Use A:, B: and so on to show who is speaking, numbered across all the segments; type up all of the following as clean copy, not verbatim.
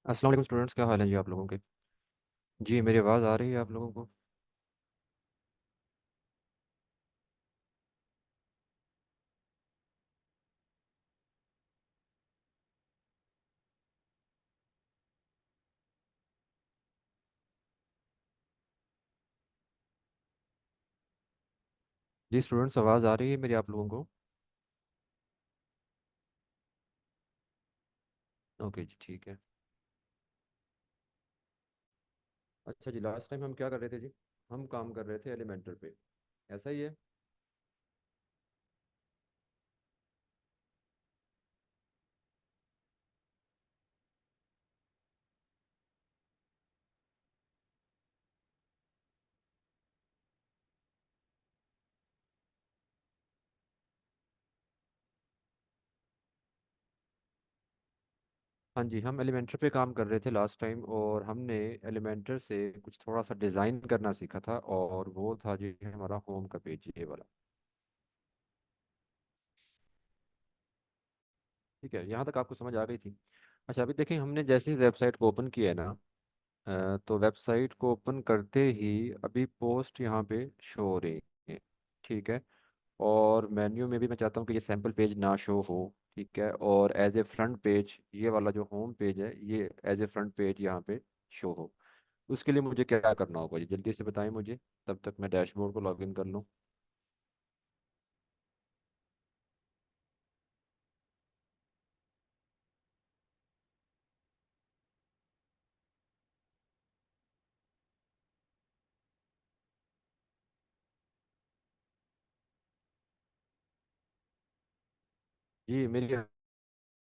A: अस्सलाम वालेकुम स्टूडेंट्स, क्या हाल है जी आप लोगों के। जी मेरी आवाज़ आ रही है आप लोगों को। जी स्टूडेंट्स, आवाज़ आ रही है मेरी आप लोगों को। ओके जी, ठीक है। अच्छा जी, लास्ट टाइम हम क्या कर रहे थे जी। हम काम कर रहे थे एलिमेंटर पे। ऐसा ही है। हाँ जी, हम एलिमेंटर पे काम कर रहे थे लास्ट टाइम, और हमने एलिमेंटर से कुछ थोड़ा सा डिज़ाइन करना सीखा था, और वो था जी हमारा होम का पेज, ये वाला। ठीक है, यहाँ तक आपको समझ आ गई थी। अच्छा, अभी देखिए, हमने जैसे ही वेबसाइट को ओपन किया है ना, तो वेबसाइट को ओपन करते ही अभी पोस्ट यहाँ पे शो हो रही है। ठीक है। और मेन्यू में भी मैं चाहता हूँ कि ये सैम्पल पेज ना शो हो। ठीक है, और एज ए फ्रंट पेज ये वाला जो होम पेज है, ये एज ए फ्रंट पेज यहाँ पे शो हो। उसके लिए मुझे क्या करना होगा जी, जल्दी से बताएं मुझे, तब तक मैं डैशबोर्ड को लॉगिन कर लूँ। जी मेरी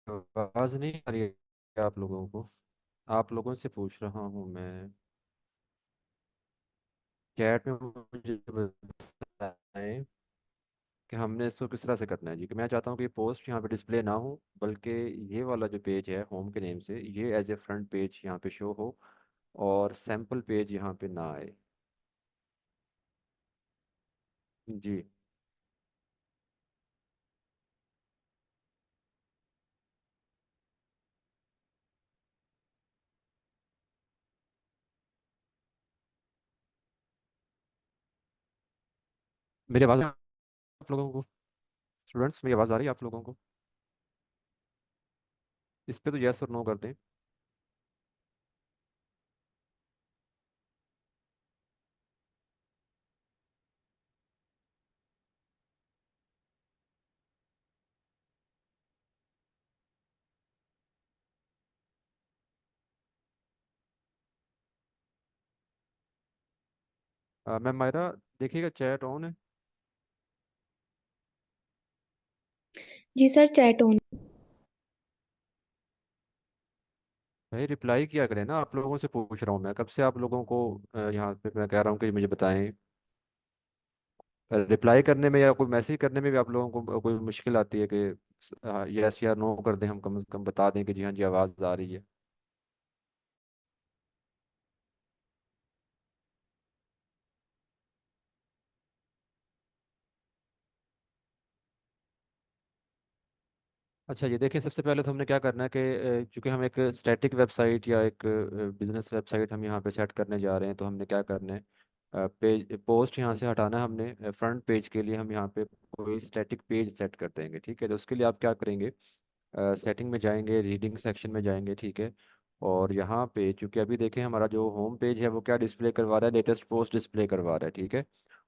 A: आवाज़ नहीं आ रही है आप लोगों को। आप लोगों से पूछ रहा हूँ मैं। चैट में मुझे बताएं कि हमने इसको किस तरह से करना है जी, कि मैं चाहता हूँ कि पोस्ट यहाँ पे डिस्प्ले ना हो, बल्कि ये वाला जो पेज है होम के नेम से, ये एज ए फ्रंट पेज यहाँ पे शो हो, और सैम्पल पेज यहाँ पे ना आए। जी मेरी आवाज़ आप लोगों को, स्टूडेंट्स मेरी आवाज़ आ रही है आप लोगों को। इस पे तो यस और नो कर दें। मैम मायरा, देखिएगा चैट ऑन है।
B: जी सर, चैट ऑन।
A: भाई रिप्लाई किया करें ना, आप लोगों से पूछ रहा हूँ मैं, कब से आप लोगों को यहाँ पे मैं कह रहा हूँ कि मुझे बताएं। रिप्लाई करने में या कोई मैसेज करने में भी आप लोगों को कोई मुश्किल आती है कि यस या नो कर दें, हम कम से कम बता दें कि जी हाँ जी आवाज़ आ रही है। अच्छा, ये देखिए, सबसे पहले तो हमने क्या करना है कि चूंकि हम एक स्टैटिक वेबसाइट या एक बिजनेस वेबसाइट हम यहाँ पे सेट करने जा रहे हैं, तो हमने क्या करना है, पेज पोस्ट यहाँ से हटाना है हमने। फ्रंट पेज के लिए हम यहाँ पे कोई स्टैटिक पेज सेट कर देंगे। ठीक है, तो उसके लिए आप क्या करेंगे, सेटिंग में जाएंगे, रीडिंग सेक्शन में जाएंगे। ठीक है, और यहाँ पे चूंकि अभी देखें हमारा जो होम पेज है वो क्या डिस्प्ले करवा रहा है, लेटेस्ट पोस्ट डिस्प्ले करवा रहा है। ठीक है,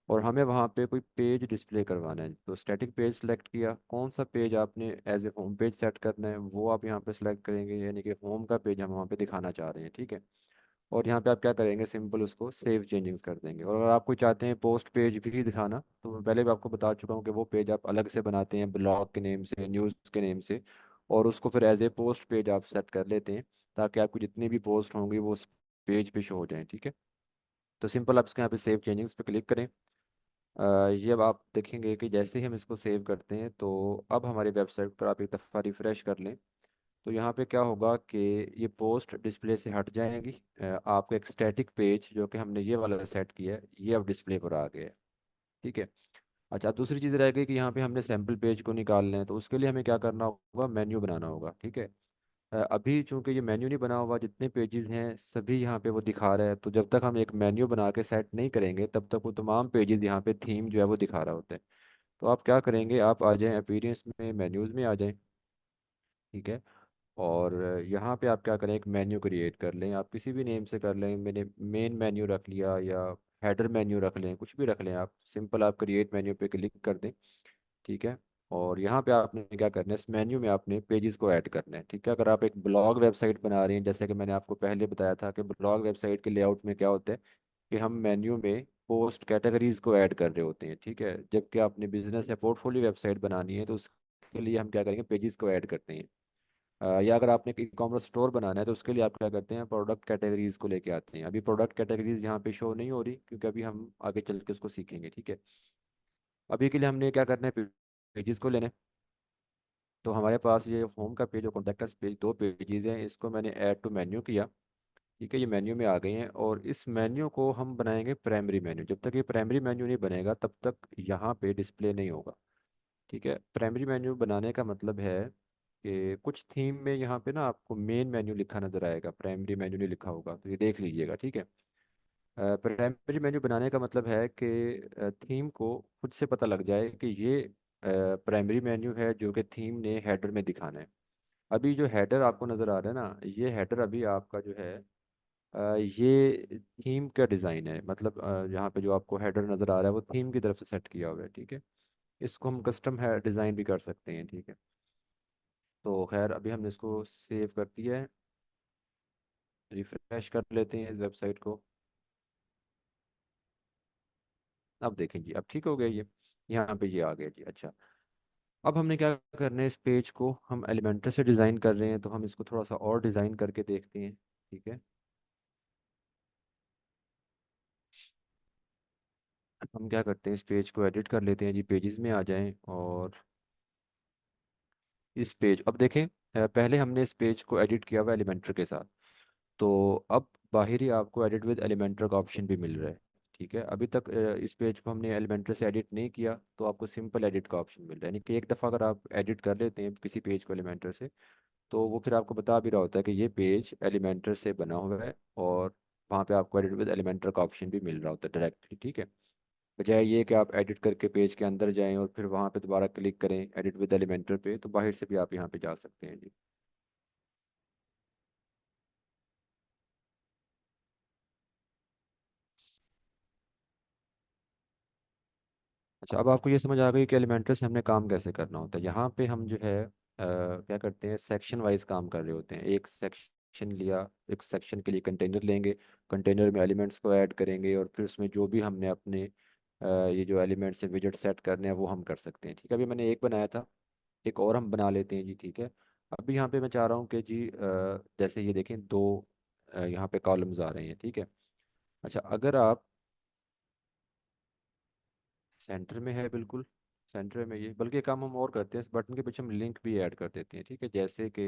A: और हमें वहाँ पे कोई पेज डिस्प्ले करवाना है, तो स्टैटिक पेज सेलेक्ट किया, कौन सा पेज आपने as a home page set करना है वो आप यहाँ पे सेलेक्ट करेंगे, यानी कि होम का पेज हम वहाँ पे दिखाना चाह रहे हैं। ठीक है, और यहाँ पे आप क्या करेंगे, सिंपल उसको सेव चेंजिंग्स कर देंगे। और अगर आप कोई चाहते हैं पोस्ट पेज भी दिखाना, तो मैं पहले भी आपको बता चुका हूँ कि वो पेज आप अलग से बनाते हैं ब्लॉग के नेम से, न्यूज़ के नेम से, और उसको फिर एज ए पोस्ट पेज आप सेट कर लेते हैं, ताकि आपकी जितनी भी पोस्ट होंगी वो उस पेज पे शो हो जाएं। ठीक है, तो सिंपल आप इसके यहाँ पे सेव चेंजिंग्स पे क्लिक करें। ये अब आप देखेंगे कि जैसे ही हम इसको सेव करते हैं, तो अब हमारी वेबसाइट पर आप एक दफ़ा रिफ़्रेश कर लें, तो यहाँ पे क्या होगा कि ये पोस्ट डिस्प्ले से हट जाएंगी। आपका एक स्टैटिक पेज जो कि हमने ये वाला सेट किया है, ये अब डिस्प्ले पर आ गया है। ठीक है। अच्छा, अब दूसरी चीज़ रह गई कि यहाँ पे हमने सैम्पल पेज को निकालना है, तो उसके लिए हमें क्या करना होगा, मेन्यू बनाना होगा। ठीक है, अभी चूंकि ये मेन्यू नहीं बना हुआ, जितने पेजेस हैं सभी यहाँ पे वो दिखा रहा है, तो जब तक हम एक मेन्यू बना के सेट नहीं करेंगे तब तक वो तमाम पेजेस यहाँ पे थीम जो है वो दिखा रहा होता है। तो आप क्या करेंगे, आप आ जाएं अपीयरेंस में, मेन्यूज़ में आ जाएं। ठीक है। और यहाँ पे आप क्या करें, एक मेन्यू क्रिएट कर लें, आप किसी भी नेम से कर लें, मैंने मेन मेन्यू रख लिया या हेडर मेन्यू रख लें, कुछ भी रख लें आप, सिंपल आप क्रिएट मेन्यू पे क्लिक कर दें। ठीक है। और यहाँ पे आपने क्या करना है, इस मेन्यू में आपने पेजेस को ऐड करना है। ठीक है। अगर आप एक ब्लॉग वेबसाइट बना रहे हैं, जैसे कि मैंने आपको पहले बताया था कि ब्लॉग वेबसाइट के लेआउट में क्या होता है कि हम मेन्यू में पोस्ट कैटेगरीज को ऐड कर रहे होते हैं। ठीक है। जबकि आपने बिजनेस या पोर्टफोलियो वेबसाइट बनानी है तो उसके लिए हम क्या करेंगे, पेजेस को ऐड करते हैं। या अगर आपने ई कॉमर्स स्टोर बनाना है तो उसके लिए आप क्या करते हैं, प्रोडक्ट कैटेगरीज को लेके आते हैं। अभी प्रोडक्ट कैटेगरीज यहाँ पे शो नहीं हो रही क्योंकि अभी हम आगे चल के उसको सीखेंगे। ठीक है। अभी के लिए हमने क्या करना है, पेजेस को लेना है। तो हमारे पास ये होम का पेज और कॉन्टैक्ट अस पेज, दो पेजेस हैं, इसको मैंने ऐड टू मेन्यू किया। ठीक है। ये मेन्यू में आ गए हैं और इस मेन्यू को हम बनाएंगे प्राइमरी मेन्यू। जब तक ये प्राइमरी मेन्यू नहीं बनेगा तब तक यहाँ पे डिस्प्ले नहीं होगा। ठीक है। प्राइमरी मेन्यू बनाने का मतलब है कि कुछ थीम में यहाँ पे ना आपको मेन मेन्यू लिखा नजर आएगा, प्राइमरी मेन्यू नहीं लिखा होगा, तो ये देख लीजिएगा। ठीक है। प्राइमरी मेन्यू बनाने का मतलब है कि थीम को खुद से पता लग जाए कि ये प्राइमरी मेन्यू है जो कि थीम ने हेडर में दिखाना है। अभी जो हेडर आपको नज़र आ रहा है ना, ये हेडर अभी आपका जो है ये थीम का डिज़ाइन है, मतलब यहाँ पे जो आपको हेडर नज़र आ रहा है वो थीम की तरफ से सेट किया हुआ है। ठीक है। इसको हम कस्टम है डिज़ाइन भी कर सकते हैं। ठीक है। तो खैर अभी हमने इसको सेव कर दिया है, रिफ्रेश कर लेते हैं इस वेबसाइट को। अब देखें जी, अब ठीक हो गया ये, यहाँ पे ये आ गया जी। अच्छा, अब हमने क्या करना है, इस पेज को हम एलिमेंटर से डिज़ाइन कर रहे हैं तो हम इसको थोड़ा सा और डिज़ाइन करके देखते हैं। ठीक है। हम क्या करते हैं, इस पेज को एडिट कर लेते हैं जी, पेजेस में आ जाएं और इस पेज, अब देखें पहले हमने इस पेज को एडिट किया हुआ एलिमेंटर के साथ, तो अब बाहरी आपको एडिट विद एलिमेंटर का ऑप्शन भी मिल रहा है। ठीक है। अभी तक इस पेज को हमने एलिमेंटर से एडिट नहीं किया तो आपको सिंपल एडिट का ऑप्शन मिल रहा है, यानी कि एक दफ़ा अगर आप एडिट कर लेते हैं किसी पेज को एलिमेंटर से तो वो फिर आपको बता भी रहा होता है कि ये पेज एलिमेंटर से बना हुआ है, और वहाँ पे आपको एडिट विद एलिमेंटर का ऑप्शन भी मिल रहा होता है डायरेक्टली। ठीक है। बजाय ये कि आप एडिट करके पेज के अंदर जाएं और फिर वहाँ पे दोबारा क्लिक करें एडिट विद एलिमेंटर पे, तो बाहर से भी आप यहाँ पे जा सकते हैं जी। अच्छा, अब आपको ये समझ आ गई कि एलिमेंटर से हमने काम कैसे करना होता है। यहाँ पे हम जो है क्या करते हैं, सेक्शन वाइज काम कर रहे होते हैं। एक सेक्शन लिया, एक सेक्शन के लिए कंटेनर लेंगे, कंटेनर में एलिमेंट्स को ऐड करेंगे और फिर उसमें जो भी हमने अपने ये जो एलिमेंट्स से विजेट सेट करने हैं वो हम कर सकते हैं। ठीक है। अभी मैंने एक बनाया था, एक और हम बना लेते हैं जी। ठीक है। अभी यहाँ पे मैं चाह रहा हूँ कि जी जैसे ये देखें, दो यहाँ पे कॉलम्स आ रहे हैं। ठीक है। अच्छा, अगर आप सेंटर में है, बिल्कुल सेंटर में, ये बल्कि एक काम हम और करते हैं, इस बटन के पीछे हम लिंक भी ऐड कर देते हैं। ठीक है। जैसे कि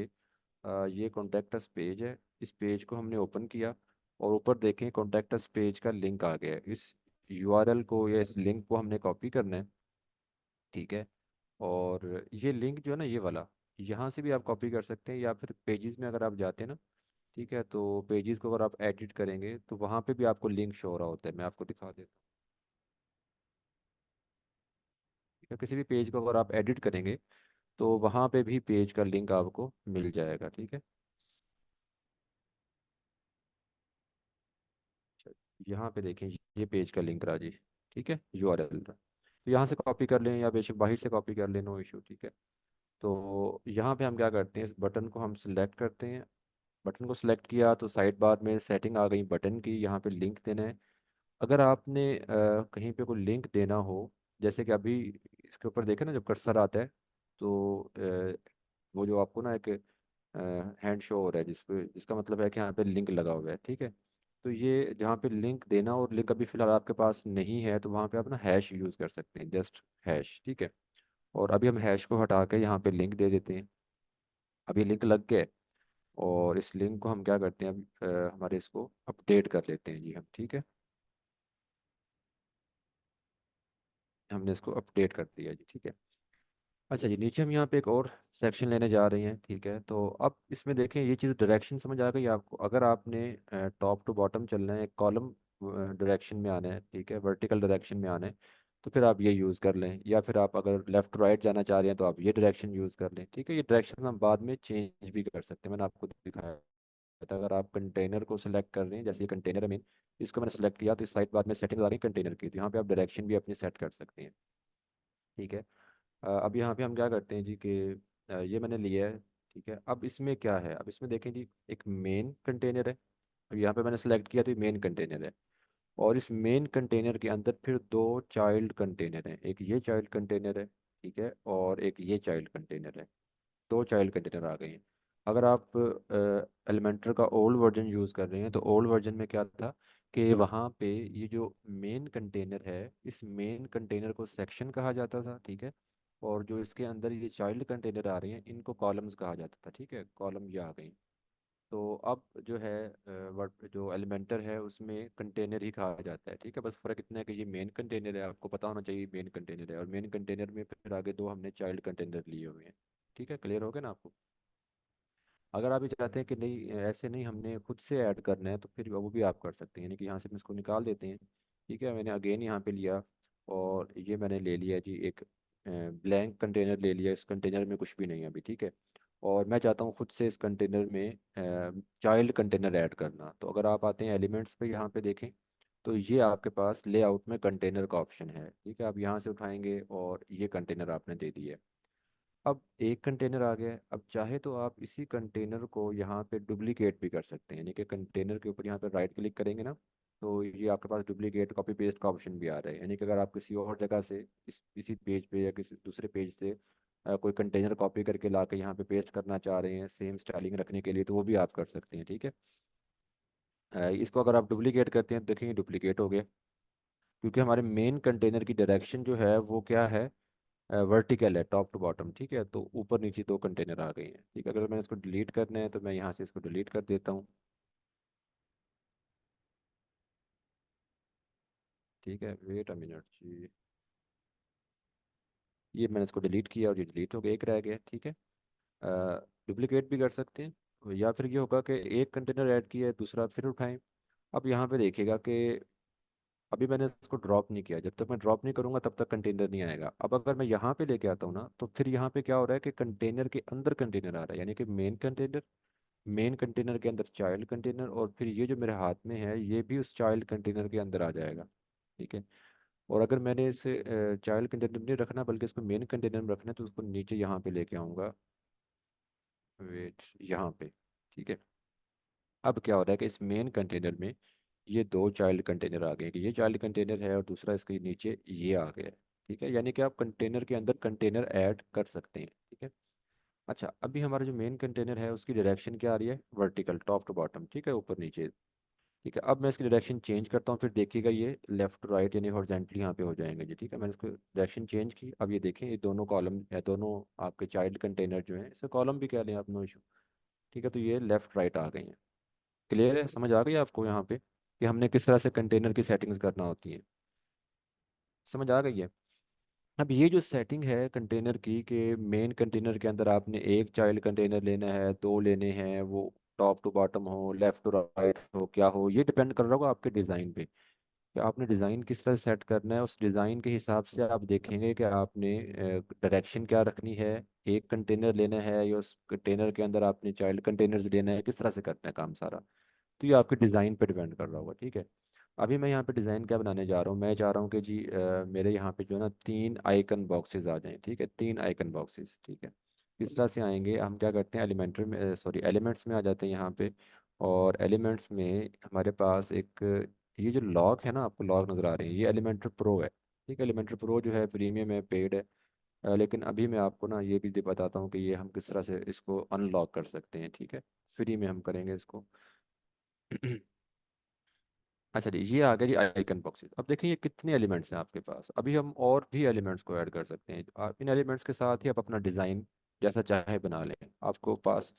A: ये कॉन्टैक्ट अस पेज है, इस पेज को हमने ओपन किया और ऊपर देखें कॉन्टैक्ट अस पेज का लिंक आ गया है। इस यूआरएल को या इस लिंक को हमने कॉपी करना है। ठीक है। और ये लिंक जो है ना, ये वाला, यहाँ से भी आप कॉपी कर सकते हैं या फिर पेजेस में अगर आप जाते हैं ना, ठीक है, तो पेजेस को अगर आप एडिट करेंगे तो वहाँ पे भी आपको लिंक शो हो रहा होता है। मैं आपको दिखा देता हूँ। ठीक है। किसी भी पेज को अगर आप एडिट करेंगे तो वहाँ पे भी पेज का लिंक आपको मिल जाएगा। ठीक है। अच्छा, यहाँ पे देखें, ये पेज का लिंक रहा जी। ठीक है, यूआरएल रहा, तो यहाँ से कॉपी कर लें या बेशक बाहर से कॉपी कर लें, नो इशू। ठीक है। तो यहाँ पे हम क्या करते हैं, इस बटन को हम सिलेक्ट करते हैं। बटन को सिलेक्ट किया तो साइड बार में सेटिंग आ गई बटन की, यहाँ पे लिंक देना है। अगर आपने कहीं पे कोई लिंक देना हो, जैसे कि अभी इसके ऊपर देखें ना, जब कर्सर आता है तो वो जो आपको ना एक हैंड शो हो रहा है जिसका मतलब है कि यहाँ पे लिंक लगा हुआ है। ठीक है। तो ये जहाँ पे लिंक देना और लिंक अभी फिलहाल आपके पास नहीं है तो वहाँ पे आप ना हैश यूज़ कर सकते हैं, जस्ट हैश। ठीक है। और अभी हम हैश को हटा के यहाँ पे लिंक दे देते हैं। अभी लिंक लग गए और इस लिंक को हम क्या करते हैं, अब हमारे इसको अपडेट कर लेते हैं जी हम। ठीक है। हमने इसको अपडेट कर दिया जी। ठीक है। अच्छा जी, नीचे हम यहाँ पे एक और सेक्शन लेने जा रहे हैं, ठीक है। तो अब इसमें देखें, ये चीज़ डायरेक्शन समझ आ गई आपको। अगर आपने टॉप टू बॉटम चलना है, एक कॉलम डायरेक्शन में आना है, ठीक है, वर्टिकल डायरेक्शन में आना है, तो फिर आप ये यूज़ कर लें। या फिर आप अगर लेफ़्ट टू राइट जाना चाह रहे हैं तो आप ये डायरेक्शन यूज़ कर लें, ठीक है। ये डायरेक्शन हम बाद में चेंज भी कर सकते हैं, मैंने आपको दिखाया था। अगर आप कंटेनर को सिलेक्ट कर रहे हैं, जैसे ये कंटेनर है मेन, इसको मैंने सेलेक्ट किया तो इस साइड बाद में सेटिंग आ गई कंटेनर की, तो यहाँ पे आप डायरेक्शन भी अपनी सेट कर सकते हैं, ठीक है। अब यहाँ पे हम क्या करते हैं जी कि ये मैंने लिया है, ठीक है। अब इसमें क्या है, अब इसमें देखें जी, एक मेन कंटेनर है। अब यहाँ पे मैंने सेलेक्ट किया तो ये मेन कंटेनर है। और इस मेन कंटेनर के अंदर फिर दो चाइल्ड कंटेनर हैं, एक ये चाइल्ड कंटेनर है, ठीक है, और एक ये चाइल्ड कंटेनर है। दो चाइल्ड कंटेनर आ गए हैं। अगर आप एलिमेंटर का ओल्ड वर्जन यूज़ कर रहे हैं तो ओल्ड वर्जन में क्या था कि वहाँ पे ये जो मेन कंटेनर है, इस मेन कंटेनर को सेक्शन कहा जाता था, ठीक है। और जो इसके अंदर ये चाइल्ड कंटेनर आ रहे हैं इनको कॉलम्स कहा जाता था, ठीक है। कॉलम ये आ गई। तो अब जो है वर्ड जो एलिमेंटर है उसमें कंटेनर ही कहा जाता है, ठीक है। बस फ़र्क इतना है कि ये मेन कंटेनर है, आपको पता होना चाहिए मेन कंटेनर है, और मेन कंटेनर में फिर आगे दो हमने चाइल्ड कंटेनर लिए हुए हैं, ठीक है। क्लियर हो गया ना आपको? अगर आप ये चाहते हैं कि नहीं, ऐसे नहीं, हमने खुद से ऐड करना है, तो फिर वो भी आप कर सकते हैं। यानी कि यहाँ से हम इसको निकाल देते हैं, ठीक है। मैंने अगेन यहाँ पे लिया, और ये मैंने ले लिया जी एक ब्लैंक कंटेनर ले लिया। इस कंटेनर में कुछ भी नहीं है अभी, ठीक है। और मैं चाहता हूँ खुद से इस कंटेनर में चाइल्ड कंटेनर ऐड करना। तो अगर आप आते हैं एलिमेंट्स पे, यहाँ पे देखें, तो ये आपके पास लेआउट में कंटेनर का ऑप्शन है, ठीक है। आप यहाँ से उठाएंगे और ये कंटेनर आपने दे दिया है। अब एक कंटेनर आ गया है। अब चाहे तो आप इसी कंटेनर को यहाँ पे डुप्लीकेट भी कर सकते हैं, यानी कि कंटेनर के ऊपर यहाँ पे राइट क्लिक करेंगे ना, तो ये आपके पास डुप्लीकेट कॉपी पेस्ट का ऑप्शन भी आ रहा है। यानी कि अगर आप किसी और जगह से इसी पेज पे या किसी दूसरे पेज से कोई कंटेनर कॉपी करके ला के यहाँ पे पेस्ट करना चाह रहे हैं सेम स्टाइलिंग रखने के लिए, तो वो भी आप कर सकते हैं, ठीक है। इसको अगर आप डुप्लीकेट करते हैं तो देखेंगे डुप्लीकेट हो गया, क्योंकि हमारे मेन कंटेनर की डायरेक्शन जो है वो क्या है, वर्टिकल है, टॉप टू बॉटम, ठीक है। तो ऊपर नीचे दो कंटेनर आ गए हैं, ठीक है। अगर मैंने इसको डिलीट करना है तो मैं यहाँ से इसको डिलीट कर देता हूँ, ठीक है। वेट अ मिनट जी, ये मैंने इसको डिलीट किया और ये डिलीट हो गया, एक रह गया, ठीक है। डुप्लीकेट भी कर सकते हैं, या फिर ये होगा कि एक कंटेनर ऐड किया है, दूसरा फिर उठाएं। अब यहाँ पे देखिएगा कि अभी मैंने इसको ड्रॉप नहीं किया, जब तक मैं ड्रॉप नहीं करूँगा तब तक कंटेनर नहीं आएगा। अब अगर मैं यहाँ पे लेके आता हूँ ना, तो फिर यहाँ पे क्या हो रहा है कि कंटेनर के अंदर कंटेनर आ रहा है, यानी कि मेन कंटेनर के अंदर चाइल्ड कंटेनर, और फिर ये जो मेरे हाथ में है ये भी उस चाइल्ड कंटेनर के अंदर आ जाएगा, ठीक है। और अगर मैंने इसे चाइल्ड कंटेनर में नहीं रखना बल्कि इसको मेन कंटेनर में रखना है, तो उसको नीचे यहाँ पे लेके आऊँगा, वेट, यहाँ पे, ठीक है। अब क्या हो रहा है कि इस मेन कंटेनर में ये दो चाइल्ड कंटेनर आ गए हैं, कि ये चाइल्ड कंटेनर है और दूसरा इसके नीचे ये आ गया है, ठीक है। यानी कि आप कंटेनर के अंदर कंटेनर ऐड कर सकते हैं, ठीक है। अच्छा, अभी हमारा जो मेन कंटेनर है उसकी डायरेक्शन क्या आ रही है, वर्टिकल, टॉप टू बॉटम, ठीक है, ऊपर नीचे, ठीक है। अब मैं इसकी डायरेक्शन चेंज करता हूँ, फिर देखिएगा ये लेफ्ट टू राइट यानी हॉरिजॉन्टली यहाँ पे हो जाएंगे जी, ठीक है। मैंने इसको डायरेक्शन चेंज की, अब ये देखें ये दोनों कॉलम या दोनों आपके चाइल्ड कंटेनर जो हैं, इसे कॉलम भी कह लें आप, नो इशू, ठीक है। तो ये लेफ्ट राइट आ गई हैं। क्लियर है, समझ आ गई आपको यहाँ पे कि हमने किस तरह से कंटेनर की सेटिंग्स करना होती है? समझ आ गई है? अब ये जो सेटिंग है कंटेनर की, कि मेन कंटेनर के अंदर आपने एक चाइल्ड कंटेनर लेना है, दो लेने हैं, वो टॉप टू बॉटम हो, लेफ्ट टू राइट हो, क्या हो, ये डिपेंड कर रहा होगा आपके डिज़ाइन पे कि आपने डिज़ाइन किस तरह सेट करना है। उस डिज़ाइन के हिसाब से आप देखेंगे कि आपने डायरेक्शन क्या रखनी है, एक कंटेनर लेना है या उस कंटेनर के अंदर आपने चाइल्ड कंटेनर्स लेना है, किस तरह से करना है काम सारा। तो ये आपके डिज़ाइन पे डिपेंड कर रहा होगा, ठीक है। अभी मैं यहाँ पे डिज़ाइन क्या बनाने जा रहा हूँ, मैं चाह रहा हूँ कि जी मेरे यहाँ पे जो है ना तीन आइकन बॉक्सेस आ जाएं, ठीक है, तीन आइकन बॉक्सेस, ठीक है। किस तरह से आएंगे, हम क्या करते हैं, एलिमेंटर में, सॉरी, एलिमेंट्स में आ जाते हैं यहाँ पे। और एलिमेंट्स में हमारे पास एक ये जो लॉक है ना, आपको लॉक नज़र आ रहे हैं, ये एलिमेंटर प्रो है, ठीक है। एलिमेंटर प्रो जो है प्रीमियम है, पेड है। लेकिन अभी मैं आपको ना ये भी बताता हूँ कि ये हम किस तरह से इसको अनलॉक कर सकते हैं, ठीक है। फ्री में हम करेंगे इसको। अच्छा जी, ये आ गया जी आइकन बॉक्सेस। अब देखिए ये कितने एलिमेंट्स हैं आपके पास, अभी हम और भी एलिमेंट्स को ऐड कर सकते हैं। आप इन एलिमेंट्स के साथ ही आप अपना डिज़ाइन जैसा चाहे बना लें। आपको पास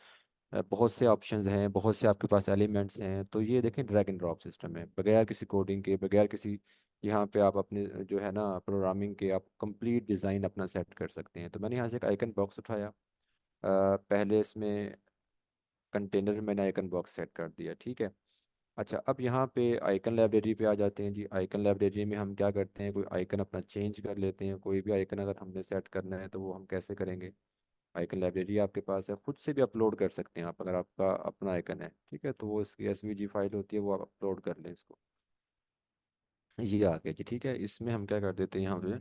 A: बहुत से ऑप्शंस हैं, बहुत से आपके पास एलिमेंट्स हैं। तो ये देखें ड्रैग एंड ड्रॉप सिस्टम है, बगैर किसी कोडिंग के, बगैर किसी, यहाँ पे आप अपने जो है ना प्रोग्रामिंग के, आप कंप्लीट डिज़ाइन अपना सेट कर सकते हैं। तो मैंने यहाँ से एक आइकन बॉक्स उठाया, पहले इसमें कंटेनर में मैंने आइकन बॉक्स सेट कर दिया, ठीक है। अच्छा, अब यहाँ पे आइकन लाइब्रेरी पे आ जाते हैं जी। आइकन लाइब्रेरी में हम क्या करते हैं, कोई आइकन अपना चेंज कर लेते हैं। कोई भी आइकन अगर हमने सेट करना है तो वो हम कैसे करेंगे, आइकन लाइब्रेरी आपके पास है, खुद से भी अपलोड कर सकते हैं आप, अगर आपका अपना आइकन है, ठीक है। तो वो इसकी एसवीजी फाइल होती है, वो आप अपलोड कर लें इसको। ये आ गया जी, ठीक है। इसमें हम क्या कर देते हैं यहाँ पे,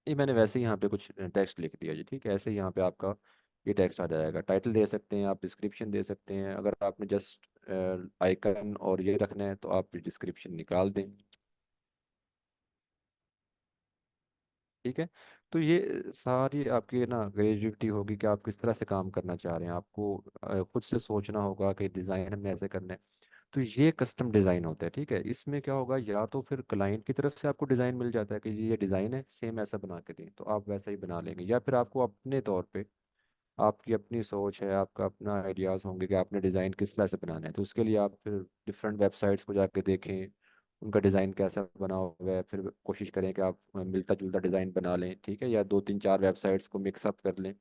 A: ये मैंने वैसे ही यहाँ पे कुछ टेक्स्ट लिख दिया जी, ठीक है। ऐसे ही यहाँ पे आपका ये टेक्स्ट आ जाएगा। टाइटल दे सकते हैं आप, डिस्क्रिप्शन दे सकते हैं। अगर आपने जस्ट आइकन और ये रखना है तो आप डिस्क्रिप्शन निकाल दें, ठीक है। तो ये सारी आपकी ना क्रिएटिविटी होगी कि आप किस तरह से काम करना चाह रहे हैं। आपको खुद से सोचना होगा कि डिज़ाइन हमने ऐसे करना है। तो ये कस्टम डिज़ाइन होता है, ठीक है। इसमें क्या होगा, या तो फिर क्लाइंट की तरफ से आपको डिज़ाइन मिल जाता है कि ये डिज़ाइन है, सेम ऐसा बना के दें, तो आप वैसा ही बना लेंगे। या फिर आपको अपने तौर पे, आपकी अपनी सोच है, आपका अपना आइडियाज़ होंगे कि आपने डिज़ाइन किस तरह से बनाना है, तो उसके लिए आप फिर डिफरेंट वेबसाइट्स को जाके देखें उनका डिज़ाइन कैसा बना हुआ है, फिर कोशिश करें कि आप मिलता जुलता डिज़ाइन बना लें, ठीक है। या दो तीन चार वेबसाइट्स को मिक्सअप कर लें।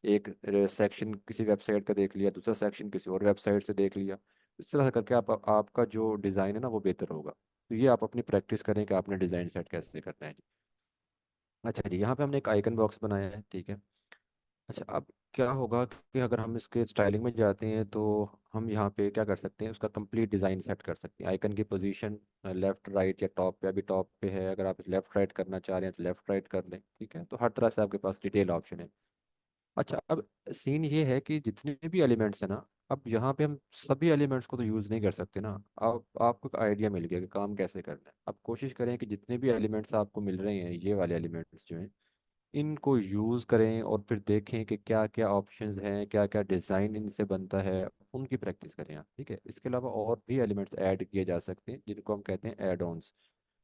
A: एक सेक्शन किसी वेबसाइट का देख लिया, दूसरा सेक्शन किसी और वेबसाइट से देख लिया। इस तरह से करके आपका जो डिज़ाइन है ना वो बेहतर होगा। तो ये आप अपनी प्रैक्टिस करें कि आपने डिज़ाइन सेट कैसे करना है जी। अच्छा जी, यहाँ पे हमने एक आइकन बॉक्स बनाया है, ठीक है। अच्छा, अब क्या होगा कि अगर हम इसके स्टाइलिंग में जाते हैं तो हम यहाँ पे क्या कर सकते हैं, उसका कंप्लीट डिज़ाइन सेट कर सकते हैं। आइकन की पोजीशन लेफ्ट राइट या टॉप पे, अभी टॉप पे है, अगर आप लेफ्ट राइट करना चाह रहे हैं तो लेफ्ट राइट कर लें, ठीक है। तो हर तरह से आपके पास डिटेल ऑप्शन है। अच्छा, अब सीन ये है कि जितने भी एलिमेंट्स हैं ना, अब यहाँ पे हम सभी एलिमेंट्स को तो यूज़ नहीं कर सकते ना। अब आपको एक आइडिया मिल गया कि काम कैसे करना है। अब कोशिश करें कि जितने भी एलिमेंट्स आपको मिल रहे हैं, ये वाले एलिमेंट्स जो हैं, इनको यूज़ करें और फिर देखें कि क्या क्या ऑप्शंस हैं, क्या क्या डिज़ाइन इनसे बनता है, उनकी प्रैक्टिस करें आप, ठीक है। इसके अलावा और भी एलिमेंट्स ऐड किए जा सकते हैं जिनको हम कहते हैं एड ऑन्स।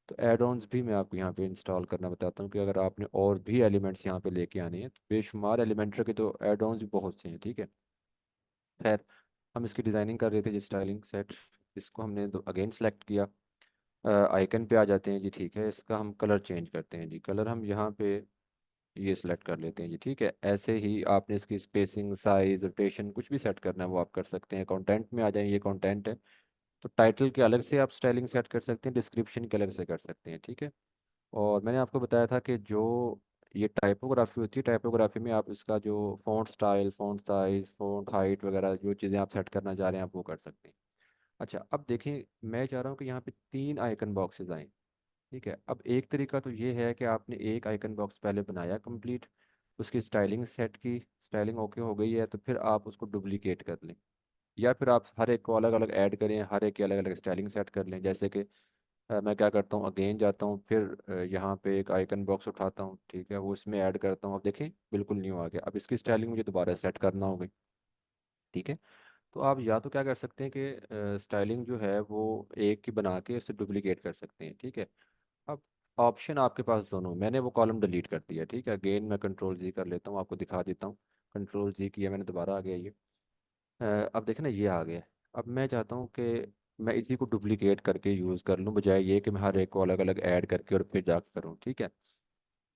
A: तो एड ऑन्स भी मैं आपको यहाँ पे इंस्टॉल करना बताता हूँ कि अगर आपने और भी एलिमेंट्स यहाँ पे लेके आने हैं, तो बेशुमार एलिमेंटर के तो एड ऑन्स भी बहुत से हैं, ठीक है। खैर, हम इसकी डिज़ाइनिंग कर रहे थे जी, स्टाइलिंग सेट। इसको हमने तो अगेन सेलेक्ट किया। आइकन पे आ जाते हैं जी, ठीक है। इसका हम कलर चेंज करते हैं जी। कलर हम यहाँ पे ये सिलेक्ट कर लेते हैं जी, ठीक है। ऐसे ही आपने इसकी स्पेसिंग, साइज, रोटेशन कुछ भी सेट करना है वो आप कर सकते हैं। कंटेंट में आ जाए, ये कंटेंट है, तो टाइटल के अलग से आप स्टाइलिंग सेट कर सकते हैं, डिस्क्रिप्शन के अलग से कर सकते हैं, ठीक है। और मैंने आपको बताया था कि जो ये टाइपोग्राफी होती है, टाइपोग्राफी में आप इसका जो font style, font size, font height वगैरह जो चीज़ें आप सेट करना चाह रहे हैं आप वो कर सकते हैं। अच्छा, अब देखें, मैं चाह रहा हूँ कि यहाँ पे तीन आइकन बॉक्सेस आएँ, ठीक है। अब एक तरीका तो ये है कि आपने एक आइकन बॉक्स पहले बनाया कंप्लीट, उसकी स्टाइलिंग सेट की, स्टाइलिंग ओके हो गई है, तो फिर आप उसको डुप्लीकेट कर लें। या फिर आप हर एक को अलग अलग ऐड करें, हर एक की अलग अलग स्टाइलिंग सेट कर लें। जैसे कि मैं क्या करता हूँ, अगेन जाता हूँ, फिर यहाँ पे एक आइकन बॉक्स उठाता हूँ, ठीक है, वो इसमें ऐड करता हूँ। अब देखें बिल्कुल न्यू आ गया। अब इसकी स्टाइलिंग मुझे दोबारा सेट करना होगी, ठीक है। तो आप या तो क्या कर सकते हैं कि स्टाइलिंग जो है वो एक की बना के उससे डुप्लीकेट कर सकते हैं, ठीक है। अब ऑप्शन आपके पास दोनों, मैंने वो कॉलम डिलीट कर दिया, ठीक है। अगेन मैं कंट्रोल जी कर लेता हूँ, आपको दिखा देता हूँ। कंट्रोल जी किया मैंने, दोबारा आ गया ये। अब देखें ना, ये आ गया। अब मैं चाहता हूँ कि मैं इसी को डुप्लीकेट करके यूज़ कर लूँ, बजाय ये कि मैं हर एक को अलग अलग ऐड करके और फिर जाकर करूँ, ठीक है।